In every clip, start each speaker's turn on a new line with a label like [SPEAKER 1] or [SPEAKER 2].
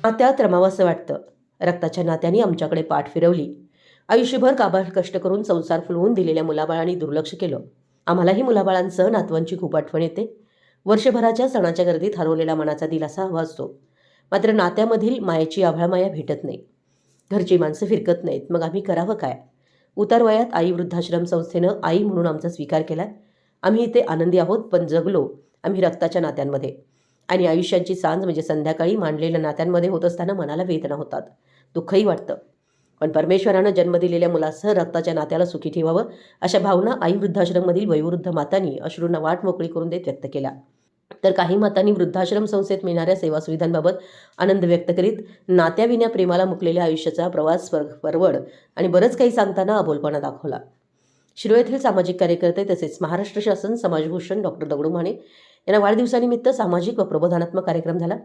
[SPEAKER 1] नात्यात रमावंसं वाटतं. रक्ताच्या नात्याने आमच्याकडे पाठ फिरवली. आयुष्यभर काबाड कष्ट करून संसार फुलवून दिलेल्या मुलाबाळांनी दुर्लक्ष केलं. आम्हालाही मुलाबाळांसह नातवांची खूप आठवण येते. वर्षभराच्या सणाच्या गर्दीत हरवलेला मनाचा दिलासा हवा असतो. मात्र नात्यामधील मायेची आभाळमाया भेटत नाही. घरची माणसं फिरकत नाहीत. मग आम्ही करावं काय? उतार वयात आई वृद्धाश्रम संस्थेनं आई म्हणून आमचा स्वीकार केला. आम्ही इथे आनंदी आहोत, पण जगलो आम्ही रक्ताच्या नात्यांमध्ये. आणि आयुष्याची सांज म्हणजे संध्याकाळी मांडलेल्या नात्यांमध्ये होत असताना मनाला वेदना होतात, दुःखही वाटतं. पण परमेश्वरानं जन्म दिलेल्या मुलासह रक्ताच्या नात्याला सुखी ठेवावं अशा भावना आई वृद्धाश्रममधील वयोवृद्ध मातांनी अश्रूंना वाट मोकळी करून देत व्यक्त केल्या. तर काही मातांनी वृद्धाश्रम संस्थेत मिळणाऱ्या सेवा सुविधांबाबत आनंद व्यक्त करीत नात्याविना प्रेमाला मुकलेल्या आयुष्याचा प्रवास परवड आणि बरंच काही सांगताना अबोलपणा दाखवला. शिरोळ येथील सामाजिक कार्यकर्ते तसेच महाराष्ट्र शासन समाजभूषण डॉक्टर दगडू माने यांना वाढदिवसानिमित्त सामाजिक व प्रबोधनात्मक कार्यक्रम झाला.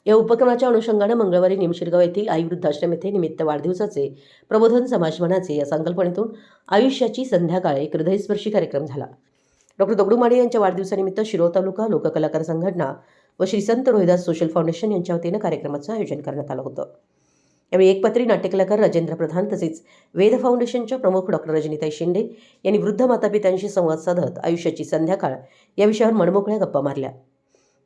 [SPEAKER 1] या उपक्रमाच्या अनुषंगानं मंगळवारी निमशिरगाव येथील आई वृद्धाश्रम येथे निमित्त वाढदिवसाचे प्रबोधन समाजमनाचे या संकल्पनेतून आयुष्याची संध्याकाळ एक हृदयस्पर्शी कार्यक्रम झाला. डॉक्टर दगडू माने यांच्या वाढदिवसानिमित्त शिरोळ तालुका लोककलाकार संघटना व श्री संत रोहिदास सोशल फाउंडेशन यांच्या वतीनं कार्यक्रमाचं आयोजन करण्यात आलं होतं. यावेळी एकपात्री नाट्यकलाकार राजेंद्र प्रधान तसेच वेद फाउंडेशनच्या प्रमुख डॉक्टर रजनीताई शिंदे यांनी वृद्ध मातापित्यांशी संवाद साधत आयुष्याची संध्याकाळ या विषयावर मनमोकळ्या गप्पा मारल्या.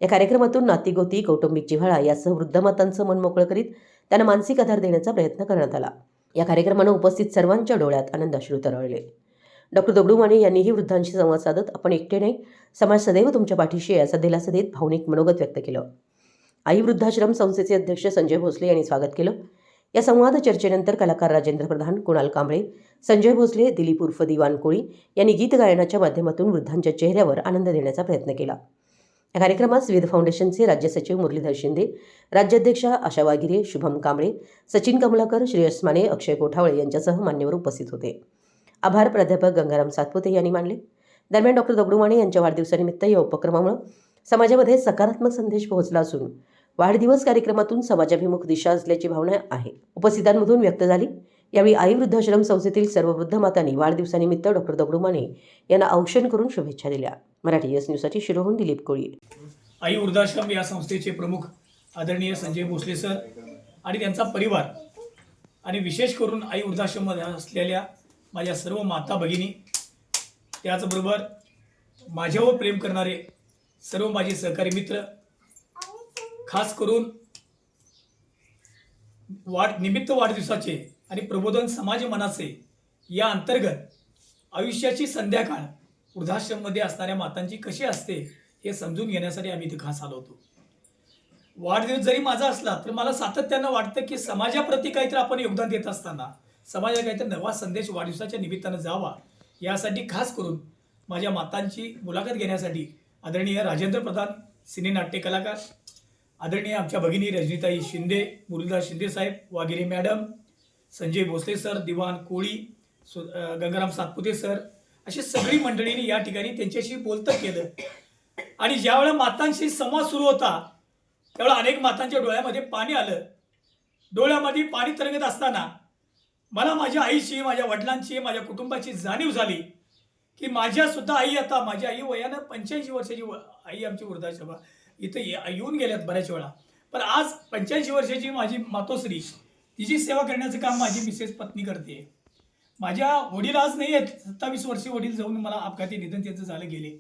[SPEAKER 1] या कार्यक्रमातून नातीगोती कौटुंबिक जिव्हाळा यासह वृद्ध मातांचं मन मोकळं करीत त्यांना मानसिक आधार देण्याचा प्रयत्न करण्यात आला. या कार्यक्रमानं उपस्थित सर्वांच्या डोळ्यात आनंदाश्रू तरळले. डॉक्टर दगडू माने यांनीही वृद्धांशी संवाद साधत आपण एकटे नाही, समाज सदैव तुमच्या पाठीशी आहे असा दिलासा देत भावनिक मनोगत व्यक्त केलं. आई वृद्धाश्रम संस्थेचे अध्यक्ष संजय भोसले यांनी स्वागत केलं. या संवाद चर्चेनंतर कलाकार राजेंद्र प्रधान, कुणाल कांबळे, संजय भोसले, दिलीप उर्फ दिवान कोळी यांनी गीत गायनाच्या माध्यमातून वृद्धांच्या चेहऱ्यावर आनंद देण्याचा प्रयत्न केला. या कार्यक्रमात वेद फाउंडेशनचे राज्य सचिव मुरलीधर शिंदे, राज्याध्यक्षा आशा वागिरे, शुभम कांबळे, सचिन कमलाकर, श्रेयस माने, अक्षय कोठावळे यांच्यासह मान्यवर उपस्थित होते. आभार प्राध्यापक गंगाराम सातपुते यांनी मानले. दरम्यान डॉक्टर दगडू माने यांच्या वाढदिवसानिमित्त या उपक्रमामुळे समाजामध्ये सकारात्मक संदेश पोहोचला असून वाढदिवस कार्यक्रमातून समाजाभिमुख दिशा असल्याची भावना आहे उपस्थितांमधून व्यक्त झाली. यावेळी आई वृद्धाश्रम संस्थेतील सर्व वृद्ध मातांनी वाढदिवसानिमित्त डॉक्टर दगडू माने यांना औक्षण करून शुभेच्छा दिल्या. मराठी एस न्यूजसाठी शिरोहून दिलीप कोळी.
[SPEAKER 2] आई वृद्धाश्रम या संस्थेचे प्रमुख आदरणीय संजय भोसले सर आणि त्यांचा परिवार आणि विशेष करून आई वृद्धाश्रममध्ये असलेल्या माझ्या सर्व माता भगिनी, त्याचबरोबर माझ्यावर प्रेम करणारे सर्व माझे सहकारी मित्र, खास करून निमित्त वाढदिवसाचे आणि प्रबोधन समाज मनाचे या अंतर्गत आयुष्याची संध्याकाळ वृद्धाश्रममध्ये असणाऱ्या मातांची कशी असते हे समजून घेण्यासाठी आम्ही इथे खास आलो होतो. वाढदिवस जरी माझा असला तर मला सातत्यानं वाटतं की समाजाप्रती काहीतरी आपण योगदान देत असताना समाजाला काहीतरी नवा संदेश वाढदिवसाच्या निमित्तानं जावा, यासाठी खास करून माझ्या मातांची मुलाखत घेण्यासाठी आदरणीय राजेंद्र प्रधान, सिने नाट्य कलाकार, आदरणीय आमच्या भगिनी रजनीताई शिंदे, मुरलीधर शिंदे साहेब, वागिरे मॅडम, संजय भोसले सर, दिवान कोळी, गंगाराम सातपुते सर, अशी सगळी मंडळींनी या ठिकाणी त्यांच्याशी बोलतं केलं. आणि ज्यावेळेला मातांशी संवाद सुरू होता त्यावेळेला अनेक मातांच्या डोळ्यामध्ये पाणी आलं. डोळ्यामध्ये पाणी तरंगत असताना मला माझ्या आईची, माझ्या वडिलांची, माझ्या कुटुंबाची जाणीव झाली की माझ्यासुद्धा आई, आता माझी आई वयानं 85 वर्षाची आई आमची वृद्धाश्रम इथं येऊन गेल्यात बऱ्याच वेळा. पण आज 85 वर्षाची माझी मातोश्री, तिची सेवा करण्याचं काम माझी मिसेस पत्नी करते. माझ्या वडील आज नाही आहेत, 27 वर्षे वडील जाऊन मला अपघाती निधन त्यांचं झालं गेले.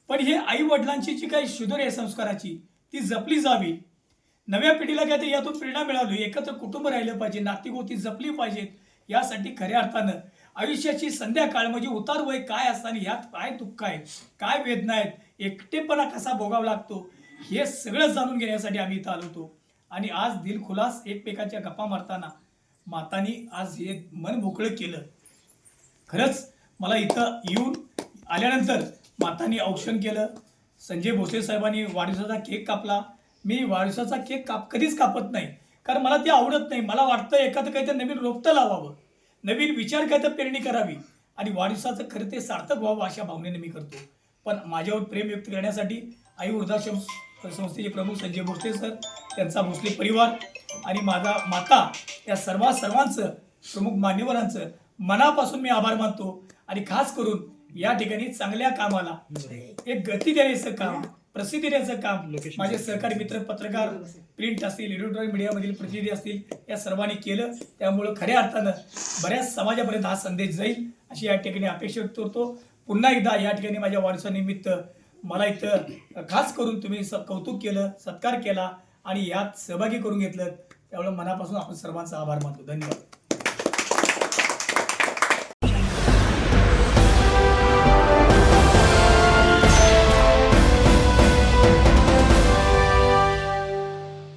[SPEAKER 2] पण हे आई वडिलांची जी काही शुद्धर आहे संस्काराची ती जपली जावी. नव्या पिढीला काय ते यातून प्रेरणा मिळावी, एकत्र कुटुंब राहिलं पाहिजे, नातीगोती जपली पाहिजेत. यासाठी खऱ्या अर्थानं आयुष्याची संध्याकाळ म्हणजे उतार वय काय असताना यात काय दुःख आहे, काय वेदना आहेत, एकटेपणा कसा भोगावा लागतो, हे सगळं जाणून घेण्यासाठी आम्ही इथं आलो होतो. आणि आज दिलखुलास एकमेकाच्या गप्पा मारताना मातांनी आज हे मन मोकळं केलं. खरंच मला इथं येऊन आल्यानंतर मातांनी औक्षण केलं. संजय भोसले साहेबांनी वाढदिवसाचा केक कापला. मी वाढदिवसाचा केक कधीच कापत नाही, कारण मला ते आवडत नाही. मला वाटतं एखादं काहीतरी नवीन रोपटं लावावं, नवीन विचार काहीतरी पेरणी करावी आणि वाढदिवसाचं खरं ते सार्थक व्हावं अशा भावनेने मी करतो. पण माझ्यावर प्रेम व्यक्त करण्यासाठी आई वृद्धाश्रम संस्थेचे प्रमुख संजय भोसले सर, त्यांचा भोसले परिवार आणि माझा माता या सर्वांचं, प्रमुख मान्यवरांचं मनापासून मी आभार मानतो. आणि खास करून या ठिकाणी चांगल्या कामाला एक गती देण्याचं काम प्रसिद्धी देण्याचं काम माझे सहकारी मित्र पत्रकार, प्रिंट असतील, इलेक्ट्रॉनिक मीडियामधील प्रतिनिधी असतील, या सर्वांनी केलं. त्यामुळं खऱ्या अर्थानं बऱ्याच समाजापर्यंत हा संदेश जाईल अशी या ठिकाणी अपेक्षा व्यक्त करतो. पुन्हा एकदा या ठिकाणी माझ्या वाढदिवसानिमित्त मला इथं खास करून तुम्ही कौतुक केलं, सत्कार केला आणि यात सहभागी करून घेतलं, त्यामुळे मनापासून आपण सर्वांचा आभार मानतो. धन्यवाद.